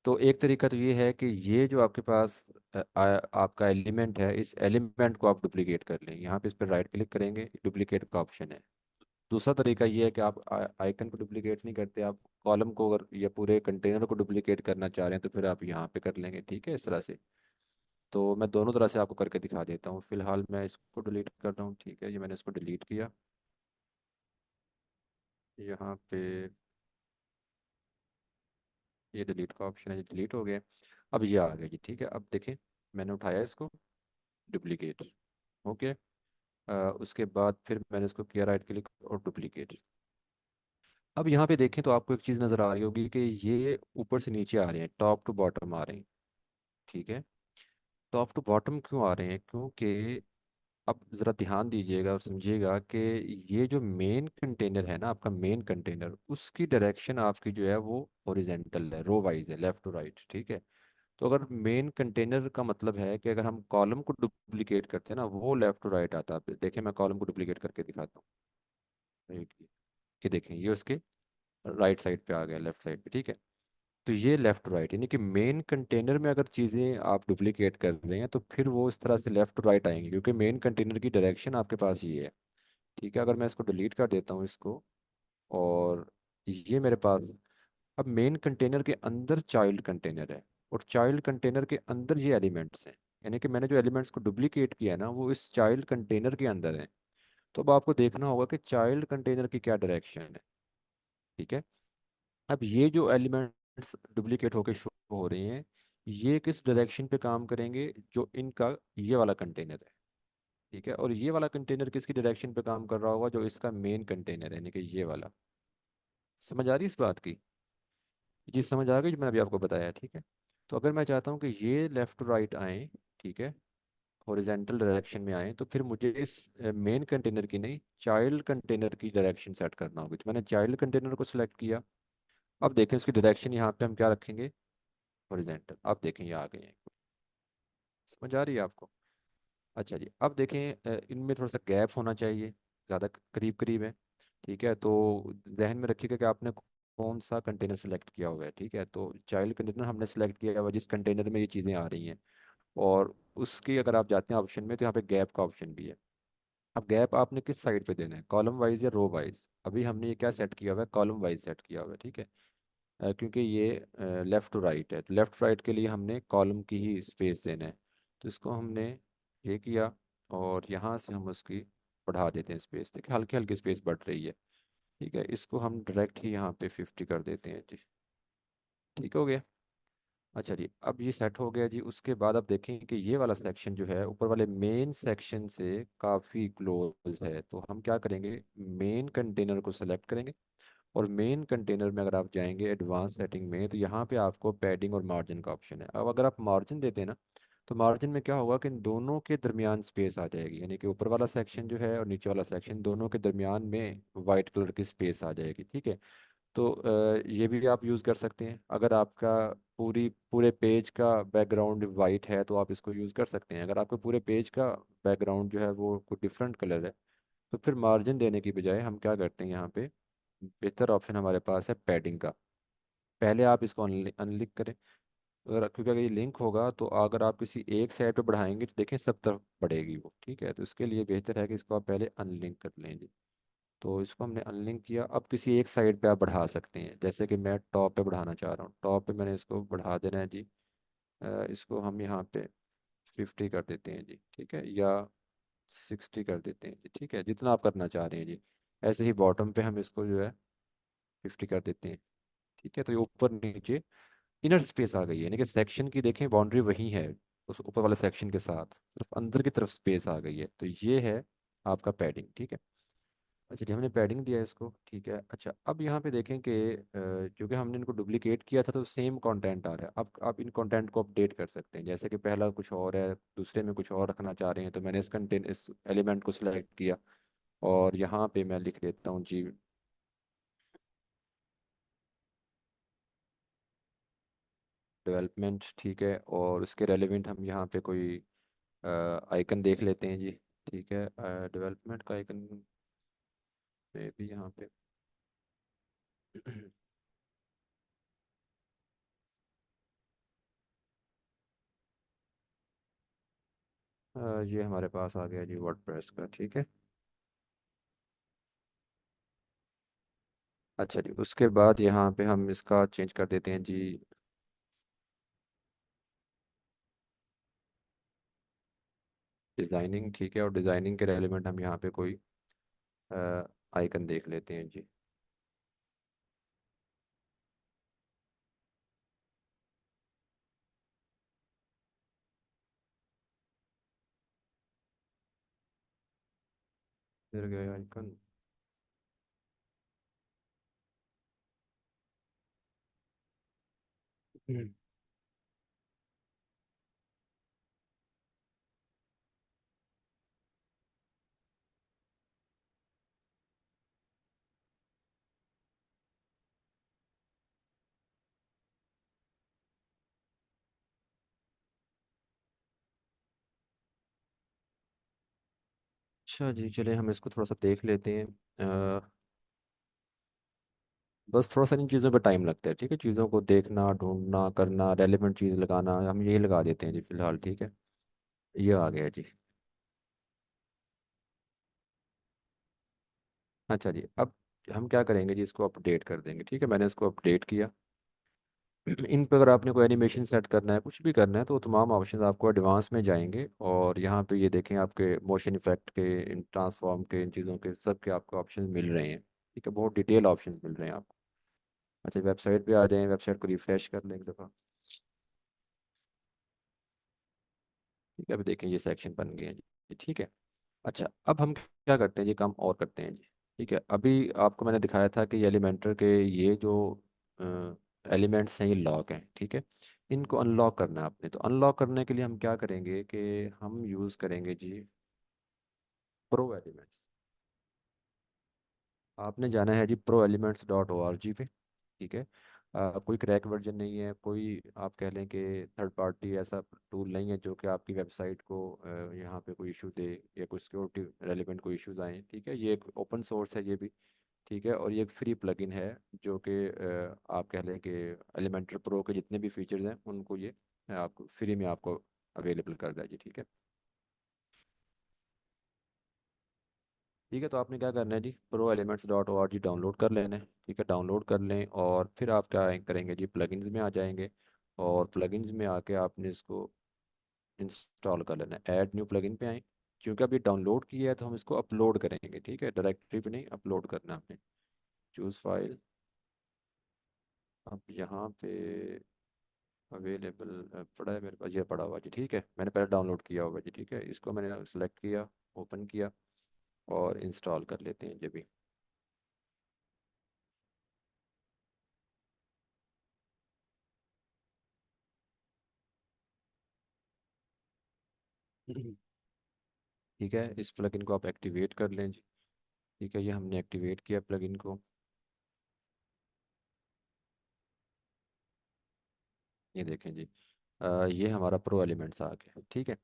A: तो एक तरीका तो ये है कि ये जो आपके पास आपका एलिमेंट है, इस एलिमेंट को आप डुप्लीकेट कर लें। यहाँ पे इस पर राइट क्लिक करेंगे, डुप्लीकेट का ऑप्शन है। दूसरा तरीका ये है कि आप आइकन को डुप्लीकेट नहीं करते, आप कॉलम को अगर या पूरे कंटेनर को डुप्लीकेट करना चाह रहे हैं तो फिर आप यहाँ पे कर लेंगे, ठीक है, इस तरह से। तो मैं दोनों तरह से आपको करके दिखा देता हूँ। फिलहाल मैं इसको डिलीट कर रहा हूँ, ठीक है। ये मैंने इसको डिलीट किया। यहाँ पे ये डिलीट का ऑप्शन है, ये डिलीट हो गया। अब ये आ गया जी, ठीक है। अब देखें, मैंने उठाया इसको, डुप्लीकेट, ओके। उसके बाद फिर मैंने इसको किया राइट क्लिक और डुप्लीकेट। अब यहाँ पे देखें तो आपको एक चीज़ नज़र आ रही होगी कि ये ऊपर से नीचे आ रहे हैं, टॉप टू बॉटम आ रहे हैं, ठीक है। टॉप टू बॉटम क्यों आ रहे हैं, क्योंकि अब ज़रा ध्यान दीजिएगा और समझिएगा कि ये जो मेन कंटेनर है ना, आपका मेन कंटेनर, उसकी डायरेक्शन आपकी जो है वो हॉरिजेंटल है, रो वाइज है, लेफ्ट टू राइट, ठीक है। तो अगर मेन कंटेनर का मतलब है कि अगर हम कॉलम को डुप्लीकेट करते हैं ना, वो लेफ्ट टू राइट आता है। आप देखिए, मैं कॉलम को डुप्लीकेट करके दिखाता हूँ। ये देखें, ये उसके राइट साइड पे आ गया, लेफ्ट साइड पे, ठीक है। तो ये लेफ्ट टू राइट, यानी कि मेन कंटेनर में अगर चीज़ें आप डुप्लीकेट कर रहे हैं तो फिर वो इस तरह से लेफ्ट टू राइट आएंगी, क्योंकि मेन कंटेनर की डायरेक्शन आपके पास ये है। ठीक है, अगर मैं इसको डिलीट कर देता हूँ इसको, और ये मेरे पास अब मेन कंटेनर के अंदर चाइल्ड कंटेनर है, और चाइल्ड कंटेनर के अंदर ये एलिमेंट्स हैं। यानी कि मैंने जो एलिमेंट्स को डुप्लीकेट किया है ना, वो इस चाइल्ड कंटेनर के अंदर है। तो अब आपको देखना होगा कि चाइल्ड कंटेनर की क्या डायरेक्शन है। ठीक है, अब ये जो एलिमेंट्स डुप्लीकेट होके शो हो रहे हैं, ये किस डायरेक्शन पे काम करेंगे, जो इनका ये वाला कंटेनर है। ठीक है, और ये वाला कंटेनर किसकी डायरेक्शन पे काम कर रहा होगा, जो इसका मेन कंटेनर है, यानी कि ये वाला। समझ आ रही है इस बात की? ये समझ आ गई जो मैंने अभी आपको बताया, ठीक है। तो अगर मैं चाहता हूँ कि ये लेफ्ट टू राइट आए, ठीक है, हॉरिजेंटल डायरेक्शन में आए, तो फिर मुझे इस मेन कंटेनर की नहीं, चाइल्ड कंटेनर की डायरेक्शन सेट करना होगी। तो मैंने चाइल्ड कंटेनर को सिलेक्ट किया। अब देखें उसकी डायरेक्शन यहाँ पे हम क्या रखेंगे, हॉरिजेंटल। अब देखें ये आ गए हैं। समझ आ रही है आपको? अच्छा जी, अब देखें इनमें थोड़ा सा गैप होना चाहिए, ज़्यादा करीब करीब है। ठीक है, तो जहन में रखिएगा कि आपने कौन सा कंटेनर सेलेक्ट किया हुआ है। ठीक है, तो चाइल्ड कंटेनर हमने सेलेक्ट किया हुआ है, जिस कंटेनर में ये चीज़ें आ रही हैं। और उसकी अगर आप जाते हैं ऑप्शन में, तो यहाँ पे गैप का ऑप्शन भी है। अब गैप आपने किस साइड पे देना है, कॉलम वाइज या रो वाइज? अभी हमने ये क्या सेट किया हुआ है, कॉलम वाइज सेट किया हुआ है। ठीक है, क्योंकि ये लेफ़्ट टू राइट है, तो लेफ़्ट राइट के लिए हमने कॉलम की ही स्पेस देना है। तो इसको हमने ये किया, और यहाँ से हम उसकी बढ़ा देते हैं स्पेस। देखिए हल्की हल्की स्पेस बढ़ रही है। ठीक है, इसको हम डायरेक्ट ही यहाँ पे 50 कर देते हैं जी। ठीक हो गया। अच्छा जी, अब ये सेट हो गया जी। उसके बाद अब देखें कि ये वाला सेक्शन जो है ऊपर वाले मेन सेक्शन से काफ़ी क्लोज है, तो हम क्या करेंगे, मेन कंटेनर को सेलेक्ट करेंगे। और मेन कंटेनर में अगर आप जाएंगे एडवांस सेटिंग में, तो यहाँ पे आपको पैडिंग और मार्जिन का ऑप्शन है। अब अगर आप मार्जिन देते हैं ना, तो मार्जिन में क्या होगा कि इन दोनों के दरमियान स्पेस आ जाएगी, यानी कि ऊपर वाला सेक्शन जो है और नीचे वाला सेक्शन, दोनों के दरमियान में वाइट कलर की स्पेस आ जाएगी। ठीक है, तो ये भी आप यूज़ कर सकते हैं। अगर आपका पूरे पेज का बैकग्राउंड वाइट है, तो आप इसको यूज़ कर सकते हैं। अगर आपके पूरे पेज का बैकग्राउंड जो है वो कोई डिफरेंट कलर है, तो फिर मार्जिन देने की बजाय हम क्या करते हैं, यहाँ पे बेहतर ऑप्शन हमारे पास है पैडिंग का। पहले आप इसको अनलिंक करें। अगर क्योंकि अगर ये लिंक होगा, तो अगर आप किसी एक साइड पे बढ़ाएंगे तो देखें सब तरफ बढ़ेगी वो। ठीक है, तो इसके लिए बेहतर है कि इसको आप पहले अनलिंक कर लें जी। तो इसको हमने अनलिंक किया। अब किसी एक साइड पे आप बढ़ा सकते हैं, जैसे कि मैं टॉप पे बढ़ाना चाह रहा हूँ, टॉप पे मैंने इसको बढ़ा देना है जी। इसको हम यहाँ पे 50 कर देते हैं जी, ठीक है, या 60 कर देते हैं जी। ठीक है, जितना आप करना चाह रहे हैं जी। ऐसे ही बॉटम पे हम इसको जो है 50 कर देते हैं। ठीक है, तो ये ऊपर नीचे इनर स्पेस आ गई है, यानी कि सेक्शन की देखें बाउंड्री वही है उस ऊपर वाले सेक्शन के साथ, सिर्फ अंदर की तरफ स्पेस आ गई है। तो ये है आपका पैडिंग। ठीक है। अच्छा जी, हमने पैडिंग दिया है इसको, ठीक है। अच्छा, अब यहाँ पे देखें कि क्योंकि हमने इनको डुप्लीकेट किया था, तो सेम कंटेंट आ रहा है। अब आप इन कंटेंट को अपडेट कर सकते हैं, जैसे कि पहला कुछ और है, दूसरे में कुछ और रखना चाह रहे हैं, तो मैंने इस एलिमेंट को सिलेक्ट किया, और यहाँ पे मैं लिख देता हूँ जी डेवलपमेंट। ठीक है, और उसके रेलिवेंट हम यहाँ पे कोई आइकन देख लेते हैं जी। ठीक है, डेवलपमेंट का आइकन में भी यहाँ पे ये हमारे पास आ गया जी वर्डप्रेस का। ठीक है। अच्छा जी, उसके बाद यहाँ पे हम इसका चेंज कर देते हैं जी, डिज़ाइनिंग। ठीक है, और डिज़ाइनिंग के रेलिवेंट हम यहाँ पे कोई आइकन देख लेते हैं जी। फिर गए आइकन। अच्छा जी, चलिए हम इसको थोड़ा सा देख लेते हैं। बस थोड़ा सा इन चीज़ों पर टाइम लगता है, ठीक है, चीज़ों को देखना, ढूंढना, करना, रेलिवेंट चीज़ लगाना, हम यही लगा देते हैं जी फिलहाल, ठीक है। ये आ गया जी। अच्छा जी, अब हम क्या करेंगे जी, इसको अपडेट कर देंगे, ठीक है, मैंने इसको अपडेट किया। इन पर अगर आपने कोई एनिमेशन सेट करना है, कुछ भी करना है, तो वो तमाम ऑप्शन आपको एडवांस में जाएंगे, और यहाँ पे ये देखें आपके मोशन इफेक्ट के, इन ट्रांसफॉर्म के, इन चीज़ों के सब के आपको ऑप्शन मिल रहे हैं, ठीक है, बहुत डिटेल ऑप्शन मिल रहे हैं आपको। अच्छा, वेबसाइट पे आ जाएं, वेबसाइट को रिफ्रेश कर लें एक दफ़ा। ठीक है, अभी देखें ये सेक्शन बन गए हैं जी, ठीक है। अच्छा, अब हम क्या करते हैं, ये काम और करते हैं जी। ठीक है, अभी आपको मैंने दिखाया था कि एलिमेंटर के ये जो एलिमेंट्स हैं, ये लॉक हैं, ठीक है। इनको अनलॉक करना है आपने, तो अनलॉक करने के लिए हम क्या करेंगे कि हम यूज़ करेंगे जी प्रो एलिमेंट्स। आपने जाना है जी proelements.org पे, ठीक है। कोई क्रैक वर्जन नहीं है, कोई आप कह लें कि थर्ड पार्टी ऐसा टूल नहीं है जो कि आपकी वेबसाइट को यहाँ पे कोई इशू दे, या कोई सिक्योरिटी रेलिवेंट कोई इश्यूज आए, ठीक है। ये एक ओपन सोर्स है ये भी, ठीक है, और ये एक फ्री प्लगइन है जो कि आप कह लें कि एलिमेंटर प्रो के जितने भी फीचर्स हैं उनको ये आपको फ्री में आपको अवेलेबल कर दें जी, ठीक है। ठीक है, तो आपने क्या करना है जी, proelements.org डाउनलोड कर लेना है, ठीक है, डाउनलोड कर लें, और फिर आप क्या करेंगे जी, प्लगइन्स में आ जाएंगे, और प्लगइन्स में आके आपने इसको इंस्टॉल कर लेना है। ऐड न्यू प्लगइन पे आए, क्योंकि अभी डाउनलोड किया है तो हम इसको अपलोड करेंगे, ठीक है, डायरेक्टरी पे नहीं, अपलोड करना है आपने। चूज़ फाइल, अब यहाँ पे अवेलेबल पड़ा है मेरे पास, ये पड़ा हुआ जी, ठीक है, मैंने पहले डाउनलोड किया हुआ जी, ठीक है, इसको मैंने सेलेक्ट किया, ओपन किया, और इंस्टॉल कर लेते हैं जब भी। ठीक है, इस प्लगइन को आप एक्टिवेट कर लें जी। ठीक है, ये हमने एक्टिवेट किया प्लगइन को। ये देखें जी, ये हमारा प्रो एलिमेंट्स आ गया, ठीक है।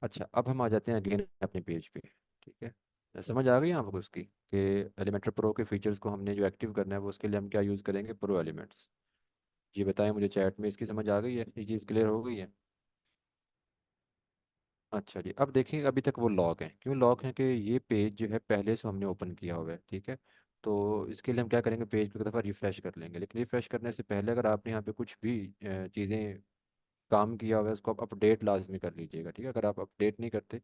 A: अच्छा, अब हम आ जाते हैं अगेन अपने पेज पे, ठीक है। समझ आ गई आपको उसकी कि एलिमेंटर प्रो के फीचर्स को हमने जो एक्टिव करना है वो उसके लिए हम क्या यूज़ करेंगे, प्रो एलिमेंट्स। ये बताएं मुझे चैट में, इसकी समझ आ गई है, ये चीज़ क्लियर हो गई है। अच्छा जी, अब देखिए अभी तक वो लॉक है, क्यों लॉक है कि ये पेज जो है पहले से हमने ओपन किया हुआ है, ठीक है। तो इसके लिए हम क्या करेंगे, पेज को एक दफ़ा रिफ़्रेश कर लेंगे, लेकिन रिफ़्रेश करने से पहले अगर आपने यहाँ पे कुछ भी चीज़ें काम किया हुआ है उसको आप अपडेट लाजमी कर लीजिएगा, ठीक है। अगर आप अपडेट नहीं करते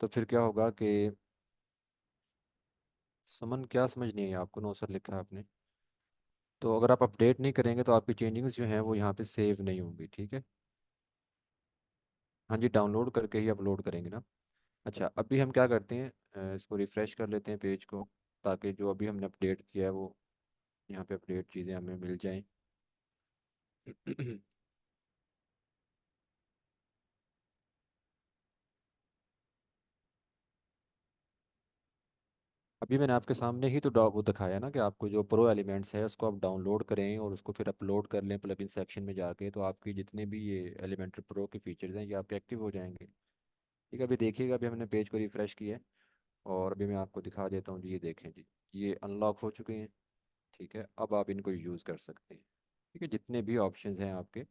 A: तो फिर क्या होगा कि समन क्या समझ नहीं है आपको, नो सर लिखा है आपने, तो अगर आप अपडेट नहीं करेंगे तो आपकी चेंजिंग्स जो हैं वो यहाँ पे सेव नहीं होंगी, ठीक है। हाँ जी, डाउनलोड करके ही अपलोड करेंगे ना। अच्छा, अभी हम क्या करते हैं, इसको रिफ़्रेश कर लेते हैं पेज को, ताकि जो अभी हमने अपडेट किया है वो यहाँ पे अपडेट चीज़ें हमें मिल जाएं। अभी मैंने आपके सामने ही तो वो दिखाया ना कि आपको जो प्रो एलिमेंट्स है उसको आप डाउनलोड करें और उसको फिर अपलोड कर लें प्लगइन सेक्शन में जाके, तो आपकी जितने भी ये एलिमेंट्री प्रो के फीचर्स हैं ये आपके एक्टिव हो जाएंगे। ठीक है, अभी देखिएगा, अभी हमने पेज को रिफ़्रेश किया है, और अभी मैं आपको दिखा देता हूँ जी, ये देखें जी, ये अनलॉक हो चुके हैं, ठीक है। अब आप इनको यूज़ कर सकते हैं, ठीक है, जितने भी ऑप्शंस हैं आपके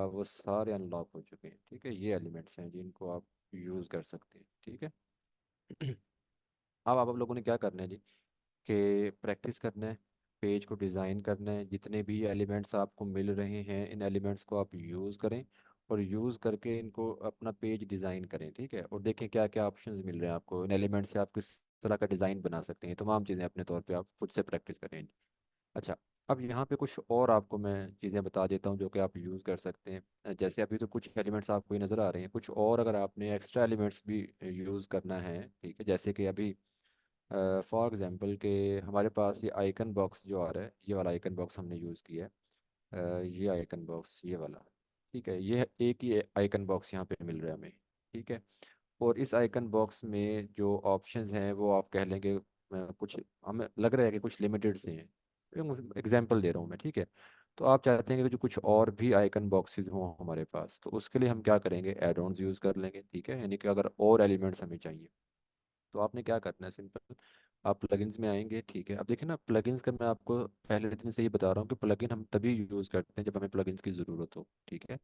A: वो सारे अनलॉक हो चुके हैं, ठीक है। ये एलिमेंट्स हैं जिनको आप यूज़ कर सकते हैं, ठीक है। अब आप लोगों ने क्या करना है जी, कि प्रैक्टिस करना है, पेज को डिज़ाइन करना है, जितने भी एलिमेंट्स आपको मिल रहे हैं इन एलिमेंट्स को आप यूज़ करें, और यूज़ करके इनको अपना पेज डिज़ाइन करें, ठीक है, और देखें क्या क्या ऑप्शंस मिल रहे हैं आपको, इन एलिमेंट्स से आप किस तरह का डिज़ाइन बना सकते हैं, तमाम चीज़ें अपने तौर पे आप खुद से प्रैक्टिस करें। अच्छा, अब यहाँ पे कुछ और आपको मैं चीज़ें बता देता हूँ जो कि आप यूज़ कर सकते हैं। जैसे अभी तो कुछ एलिमेंट्स आपको ये नज़र आ रहे हैं, कुछ और अगर आपने एक्स्ट्रा एलिमेंट्स भी यूज़ करना है, ठीक है, जैसे कि अभी फॉर एग्जांपल के हमारे पास ये आइकन बॉक्स जो आ रहा है, ये वाला आइकन बॉक्स हमने यूज़ किया है। ये आइकन बॉक्स ये वाला, ठीक है, ये एक ही आइकन बॉक्स यहाँ पे मिल रहा है हमें, ठीक है। और इस आइकन बॉक्स में जो ऑप्शंस हैं वो आप कह लेंगे कुछ हमें लग रहा है कि कुछ लिमिटेड से हैं, एग्जांपल दे रहा हूँ मैं, ठीक है। तो आप चाहते हैं कि जो कुछ और भी आइकन बॉक्सेस हों हमारे पास, तो उसके लिए हम क्या करेंगे, एड ऑन्स यूज़ कर लेंगे, ठीक है, यानी कि अगर और एलिमेंट्स हमें चाहिए, तो आपने क्या करना है, सिंपल, आप प्लगइन्स में आएंगे। ठीक है, अब देखिए ना, प्लगइन्स का मैं आपको पहले दिन से ही बता रहा हूँ कि प्लगइन हम तभी यूज़ करते हैं जब हमें प्लगइन्स की ज़रूरत हो। ठीक है,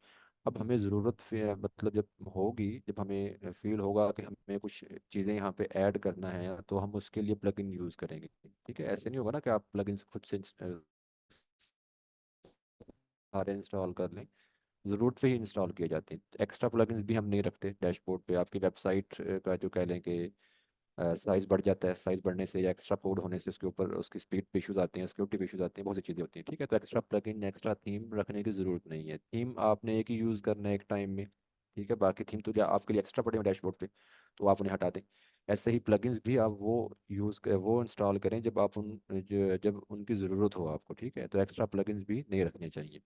A: अब हमें ज़रूरत मतलब जब होगी, जब हमें फील होगा कि हमें कुछ चीज़ें यहाँ पे ऐड करना है, तो हम उसके लिए प्लगइन यूज़ करेंगे। ठीक है, ऐसे नहीं होगा ना कि आप प्लगइन्स खुद से सारे इंस्टॉल कर लें। ज़रूरत से ही इंस्टॉल किए जाते हैं। एक्स्ट्रा प्लगइन्स भी हम नहीं रखते डैशबोर्ड पे। आपकी वेबसाइट का जो कह लें कि साइज़ बढ़ जाता है, साइज़ बढ़ने से या एक्स्ट्रा कोड होने से उसके ऊपर उसकी स्पीड पे इशूज़ आते हैं, सिक्योरिटी पे इशूज़ आते हैं, बहुत सी चीज़ें होती हैं। ठीक है, तो एक्स्ट्रा प्लगइन, एक्स्ट्रा थीम रखने की ज़रूरत नहीं है। थीम आपने एक ही यूज़ करना है एक टाइम में। ठीक है, बाकी थीम तो जो आपके लिए एक्स्ट्रा पड़े हैं डैशबोर्ड पे, तो आप उन्हें हटा दें। ऐसे ही प्लगइन्स भी आप वो इंस्टॉल करें जब जब उनकी ज़रूरत हो आपको। ठीक है, तो एक्स्ट्रा प्लगइन्स भी नहीं रखने चाहिए।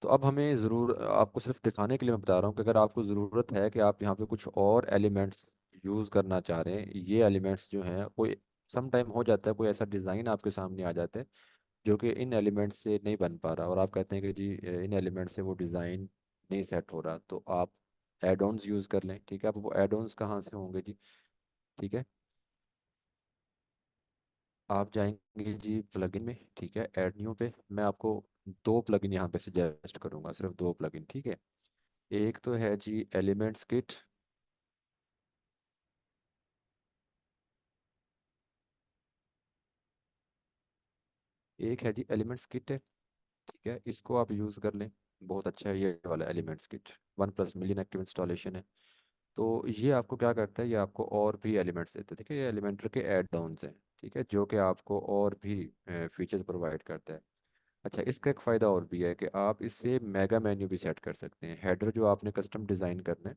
A: तो अब हमें ज़रूर आपको सिर्फ दिखाने के लिए मैं बता रहा हूँ कि अगर आपको ज़रूरत है कि आप यहाँ पे कुछ और एलिमेंट्स यूज़ करना चाह रहे हैं, ये एलिमेंट्स जो हैं, कोई सम टाइम हो जाता है कोई ऐसा डिज़ाइन आपके सामने आ जाता है जो कि इन एलिमेंट्स से नहीं बन पा रहा, और आप कहते हैं कि जी इन एलिमेंट्स से वो डिज़ाइन नहीं सेट हो रहा, तो आप एड ऑन्स यूज़ कर लें। ठीक है, अब वो एड ऑन्स कहाँ से होंगे जी? ठीक है, आप जाएंगे जी प्लगइन में। ठीक है, ऐड न्यू पे मैं आपको दो प्लगइन यहाँ पे सजेस्ट करूंगा, सिर्फ दो प्लगइन। ठीक है, एक तो है जी एलिमेंट्स किट। एक है जी एलिमेंट्स किट है। ठीक है, इसको आप यूज़ कर लें, बहुत अच्छा है ये वाला एलिमेंट्स किट। 1+मिलियन एक्टिव इंस्टॉलेशन है। तो ये आपको क्या करता है, ये आपको और भी एलिमेंट्स देता है। ठीक है, ये एलिमेंटर के एड ऑन्स हैं। ठीक है, जो कि आपको और भी फीचर्स प्रोवाइड करता है। अच्छा, इसका एक फ़ायदा और भी है कि आप इससे मेगा मेन्यू भी सेट कर सकते हैं। हेडर जो आपने कस्टम डिज़ाइन करना है,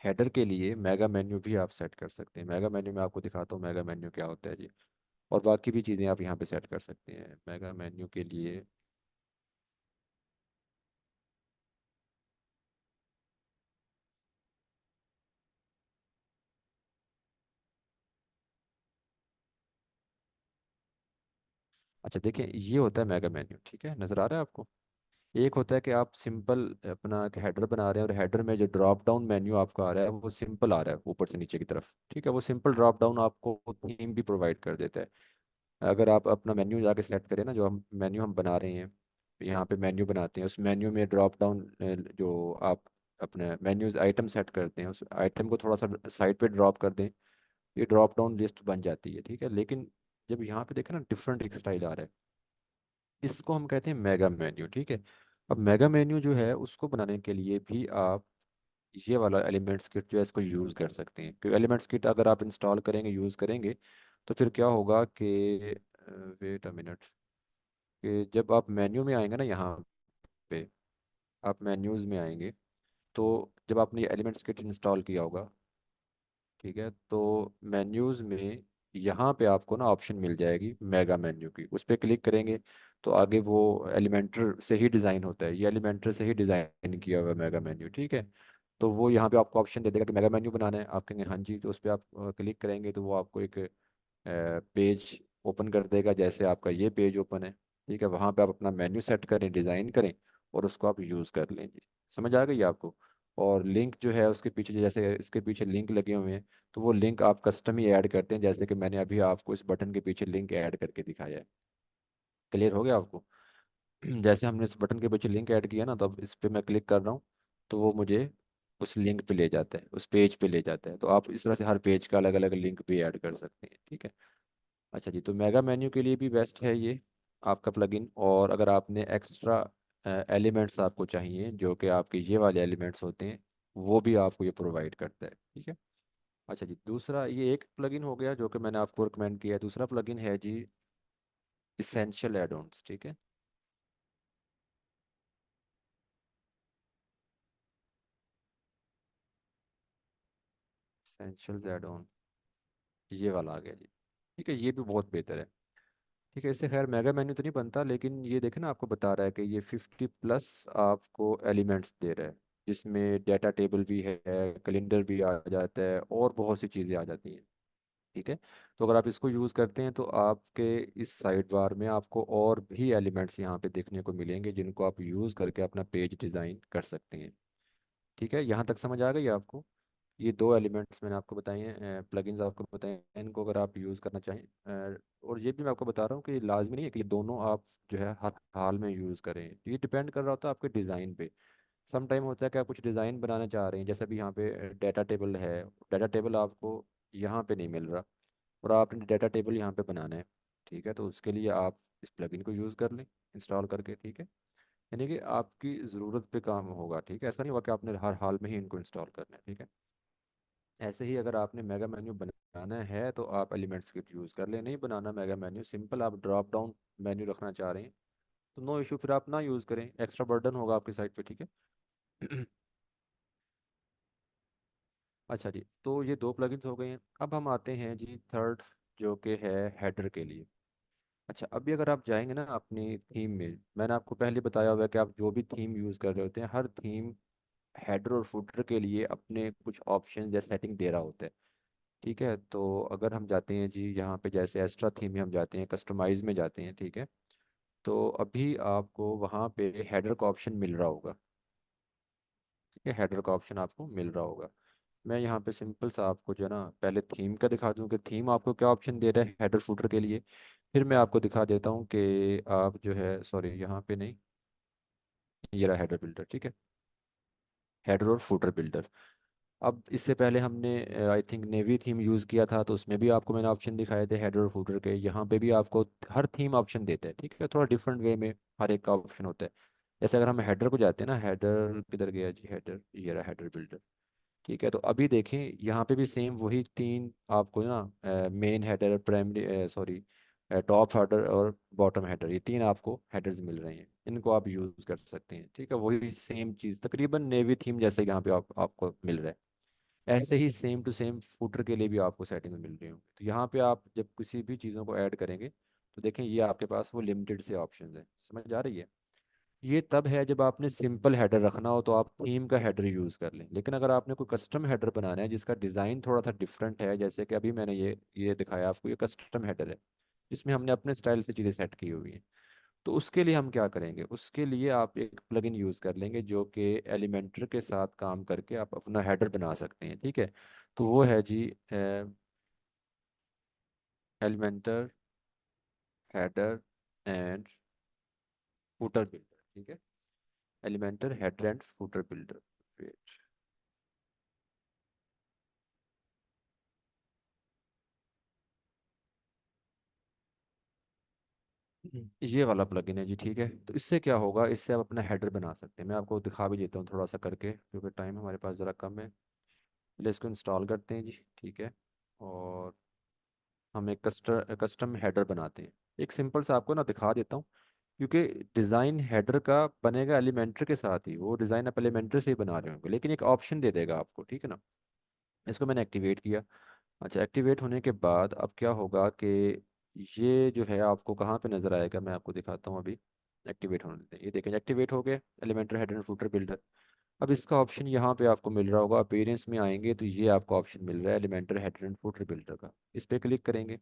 A: हेडर के लिए मेगा मेन्यू भी आप सेट कर सकते हैं। मेगा मेन्यू में आपको दिखाता हूँ मेगा मेन्यू क्या होता है जी, और बाकी भी चीज़ें आप यहाँ पे सेट कर सकते हैं मेगा मेन्यू के लिए। अच्छा देखिए, ये होता है मेगा मेन्यू। ठीक है, नज़र आ रहा है आपको? एक होता है कि आप सिंपल अपना हेडर बना रहे हैं, और हेडर में जो ड्रॉप डाउन मेन्यू आपका आ रहा है वो सिंपल आ रहा है ऊपर से नीचे की तरफ। ठीक है, वो सिंपल ड्रॉप डाउन आपको थीम भी प्रोवाइड कर देता है। अगर आप अपना मेन्यू जाके सेट करें ना, जो हम मेन्यू हम बना रहे हैं, यहाँ पे मेन्यू बनाते हैं, उस मेन्यू में ड्रॉप डाउन जो आप अपने मेन्यूज आइटम सेट करते हैं, उस आइटम को थोड़ा सा साइड पे ड्रॉप कर दें, ये ड्रॉप डाउन लिस्ट बन जाती है। ठीक है, लेकिन जब यहाँ पे देखें ना, डिफरेंट एक स्टाइल आ रहा है, इसको हम कहते हैं मेगा मेन्यू। ठीक है, अब मेगा मेन्यू जो है उसको बनाने के लिए भी आप ये वाला एलिमेंट्स किट जो है इसको यूज़ कर सकते हैं। क्योंकि एलिमेंट्स किट अगर आप इंस्टॉल करेंगे, यूज़ करेंगे, तो फिर क्या होगा कि वेट अ मिनट, कि जब आप मेन्यू में आएंगे ना, यहाँ पे आप मेन्यूज़ में आएंगे, तो जब आपने ये एलिमेंट्स किट इंस्टॉल किया होगा, ठीक है, तो मेन्यूज़ में यहाँ पे आपको ना ऑप्शन मिल जाएगी मेगा मेन्यू की, उस पर क्लिक करेंगे तो आगे वो एलिमेंटर से ही डिज़ाइन होता है, ये एलिमेंटर से ही डिज़ाइन किया हुआ है मेगा मेन्यू। ठीक है, तो वो यहाँ पे आपको ऑप्शन दे देगा कि मेगा मेन्यू बनाना है, आप कहेंगे हाँ जी, तो उस पर आप क्लिक करेंगे तो वो आपको एक पेज ओपन कर देगा, जैसे आपका ये पेज ओपन है। ठीक है, वहाँ पे आप अपना मेन्यू सेट करें, डिज़ाइन करें, और उसको आप यूज़ कर लें जी। समझ आ गई आपको? और लिंक जो है उसके पीछे, जैसे इसके पीछे लिंक लगे हुए हैं, तो वो लिंक आप कस्टम ही ऐड करते हैं, जैसे कि मैंने अभी आपको इस बटन के पीछे लिंक ऐड करके दिखाया है। क्लियर हो गया आपको? जैसे हमने इस बटन के पीछे लिंक ऐड किया ना, तो अब इस पे मैं क्लिक कर रहा हूँ, तो वो मुझे उस लिंक पे ले जाता है, उस पेज पे ले जाता है। तो आप इस तरह से हर पेज का अलग अलग लिंक भी ऐड कर सकते हैं। ठीक है, अच्छा जी, तो मेगा मेन्यू के लिए भी बेस्ट है ये आपका प्लगइन। और अगर आपने एक्स्ट्रा एलिमेंट्स आपको चाहिए, जो कि आपके ये वाले एलिमेंट्स होते हैं, वो भी आपको ये प्रोवाइड करता है। ठीक है, अच्छा जी, दूसरा ये एक प्लगइन हो गया जो कि मैंने आपको रिकमेंड किया है। दूसरा प्लगइन है जी इसेंशियल एड ऑन्स। ठीक है, इसेंशियल एड ऑन, ये वाला आ गया जी। ठीक है, ये भी बहुत बेहतर है। ठीक है, इससे खैर मेगा मेन्यू तो नहीं बनता, लेकिन ये देखे ना, आपको बता रहा है कि ये 50+ आपको एलिमेंट्स दे रहा है, जिसमें डाटा टेबल भी है, कैलेंडर भी आ जाता है, और बहुत सी चीज़ें आ जाती हैं। ठीक है, तो अगर आप इसको यूज़ करते हैं तो आपके इस साइड बार में आपको और भी एलिमेंट्स यहाँ पे देखने को मिलेंगे, जिनको आप यूज़ करके अपना पेज डिज़ाइन कर सकते हैं। ठीक है, यहाँ तक समझ आ गई आपको? ये दो एलिमेंट्स मैंने आपको बताए हैं, प्लगइन्स आपको बताए हैं, इनको अगर आप यूज़ करना चाहें, और ये भी मैं आपको बता रहा हूँ कि लाजमी नहीं है कि ये दोनों आप जो है हर हाल में यूज़ करें। ये डिपेंड कर रहा होता है आपके डिज़ाइन पे। सम टाइम होता है कि आप कुछ डिज़ाइन बनाना चाह रहे हैं, जैसे अभी यहाँ पे डाटा टेबल है। डाटा टेबल आपको यहाँ पे नहीं मिल रहा, और आपने डाटा टेबल यहाँ पे बनाना है। ठीक है, तो उसके लिए आप इस प्लगइन को यूज़ कर लें, इंस्टॉल करके। ठीक है, यानी कि आपकी ज़रूरत पे काम होगा। ठीक है, ऐसा नहीं होगा कि आपने हर हाल में ही इनको इंस्टॉल करना है। ठीक है, ऐसे ही अगर आपने मेगा मेन्यू बनाना है तो आप एलिमेंट्स किट यूज़ कर लें। नहीं बनाना मेगा मेन्यू, सिंपल आप ड्रॉप डाउन मेन्यू रखना चाह रहे हैं, तो नो इशू, फिर आप ना यूज़ करें, एक्स्ट्रा बर्डन होगा आपकी साइट पे। ठीक है। अच्छा जी, तो ये दो प्लगइन्स हो गए हैं। अब हम आते हैं जी थर्ड, जो कि है हेडर के लिए। अच्छा, अभी अगर आप जाएंगे ना अपनी थीम में, मैंने आपको पहले बताया हुआ है कि आप जो भी थीम यूज़ कर रहे होते हैं, हर थीम हेडर और फुटर के लिए अपने कुछ ऑप्शन या सेटिंग दे रहा होता है। ठीक है, तो अगर हम जाते हैं जी यहाँ पे, जैसे एक्स्ट्रा थीम में हम जाते हैं, कस्टमाइज में जाते हैं। ठीक है, तो अभी आपको वहाँ पे हेडर का ऑप्शन मिल रहा होगा। ठीक है, हेडर का ऑप्शन आपको मिल रहा होगा। मैं यहाँ पे सिंपल सा आपको जो है ना पहले थीम का दिखा दूँ कि थीम आपको क्या ऑप्शन दे रहा है हेडर फुटर के लिए। फिर मैं आपको दिखा देता हूँ कि आप जो है, सॉरी यहाँ पे नहीं, ये रहा हेडर बिल्डर। ठीक है, हेडर और फुटर बिल्डर। अब इससे पहले हमने I think navy theme use किया था, तो उसमें भी आपको मैंने ऑप्शन दिखाए थे हेडर और फुटर के। यहाँ पे भी आपको हर थीम ऑप्शन देता है। ठीक है, थोड़ा डिफरेंट वे में हर एक का ऑप्शन होता है। जैसे अगर हम हेडर को जाते हैं ना, हेडर किधर गया जी, हेडर, ये रहा हेडर बिल्डर। ठीक है, तो अभी देखें यहाँ पे भी सेम वही तीन आपको ना, main header, primary, sorry, top header और बॉटम हेडर, ये तीन आपको हेडर्स मिल रहे हैं। इनको आप यूज़ कर सकते हैं। ठीक है, वही सेम चीज़ तकरीबन नेवी थीम जैसे यहाँ पे आपको मिल रहा है, ऐसे ही सेम टू सेम फुटर के लिए भी आपको सेटिंग मिल रही होंगी। तो यहाँ पे आप जब किसी भी चीज़ों को ऐड करेंगे, तो देखें ये आपके पास वो लिमिटेड से ऑप्शन है। समझ आ रही है? ये तब है जब आपने सिंपल हेडर रखना हो तो आप थीम का हेडर यूज़ कर लें, लेकिन अगर आपने कोई कस्टम हेडर बनाना है जिसका डिज़ाइन थोड़ा सा डिफरेंट है, जैसे कि अभी मैंने ये दिखाया आपको, ये कस्टम हेडर है, इसमें हमने अपने स्टाइल से चीज़ें सेट की हुई हैं। तो उसके लिए हम क्या करेंगे, उसके लिए आप एक प्लगइन यूज़ कर लेंगे जो कि एलिमेंटर के साथ काम करके आप अपना हेडर बना सकते हैं। ठीक है, तो वो है जी Elementor header and footer builder. ठीक है, Elementor header and footer builder. ये वाला प्लगइन है जी। ठीक है, तो इससे क्या होगा, इससे आप अपना हेडर बना सकते हैं। मैं आपको दिखा भी देता हूँ थोड़ा सा करके, क्योंकि टाइम हमारे पास ज़रा कम है। पहले इसको इंस्टॉल करते हैं जी। ठीक है, और हम एक कस्टम हेडर बनाते हैं। एक सिंपल सा आपको ना दिखा देता हूँ, क्योंकि डिज़ाइन हेडर का बनेगा एलिमेंटर के साथ ही, वो डिज़ाइन आप एलिमेंटर से ही बना रहे होंगे, लेकिन एक ऑप्शन दे देगा आपको। ठीक है ना, इसको मैंने एक्टिवेट किया। अच्छा, एक्टिवेट होने के बाद अब क्या होगा कि ये जो है आपको कहाँ पे नज़र आएगा, मैं आपको दिखाता हूँ अभी। एक्टिवेट होने दें, ये देखें एक्टिवेट हो गए Elementor header and footer builder. अब इसका ऑप्शन यहाँ पे आपको मिल रहा होगा, अपीयरेंस में आएंगे तो ये आपको ऑप्शन मिल रहा है Elementor header and footer builder का। इस पर क्लिक करेंगे।